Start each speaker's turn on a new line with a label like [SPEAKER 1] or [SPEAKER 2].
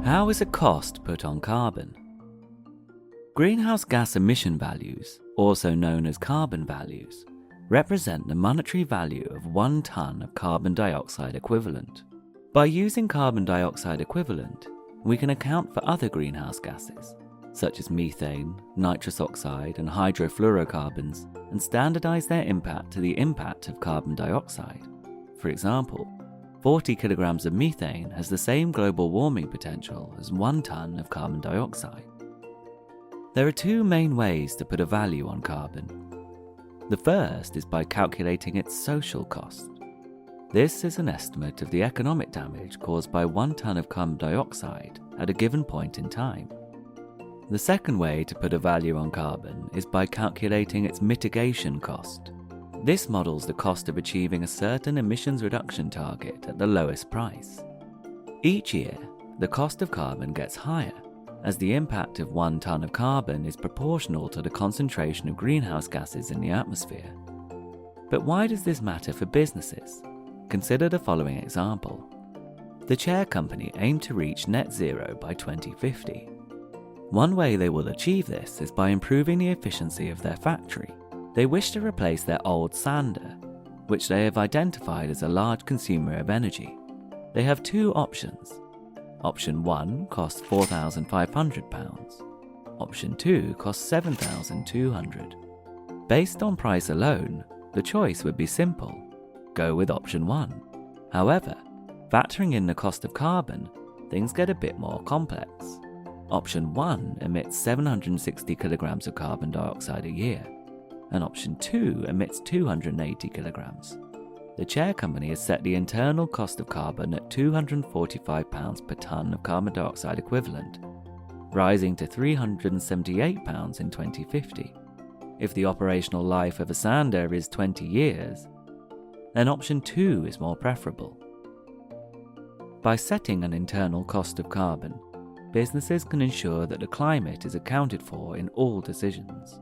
[SPEAKER 1] How is a cost put on carbon? Greenhouse gas emission values, also known as carbon values, represent the monetary value of 1 tonne of carbon dioxide equivalent. By using carbon dioxide equivalent, we can account for other greenhouse gases, such as methane, nitrous oxide, and hydrofluorocarbons, and standardize their impact to the impact of carbon dioxide. For example, 40 kilograms of methane has the same global warming potential as 1 tonne of carbon dioxide. There are 2 main ways to put a value on carbon. The first is by calculating its social cost. This is an estimate of the economic damage caused by 1 tonne of carbon dioxide at a given point in time. The second way to put a value on carbon is by calculating its mitigation cost. This models the cost of achieving a certain emissions reduction target at the lowest price. Each year, the cost of carbon gets higher, as the impact of 1 tonne of carbon is proportional to the concentration of greenhouse gases in the atmosphere. But why does this matter for businesses? Consider the following example. The chair company aimed to reach net zero by 2050. One way they will achieve this is by improving the efficiency of their factory. They wish to replace their old sander, which they have identified as a large consumer of energy. They have 2 options. Option 1 costs £4,500. Option 2 costs £7,200. Based on price alone, the choice would be simple. Go with option 1. However, factoring in the cost of carbon, things get a bit more complex. Option 1 emits 760 kilograms of carbon dioxide a year, and option 2 emits 280 kilograms. The chair company has set the internal cost of carbon at £245 per tonne of carbon dioxide equivalent, rising to £378 in 2050. If the operational life of a sander is 20 years, then option 2 is more preferable. By setting an internal cost of carbon, businesses can ensure that the climate is accounted for in all decisions.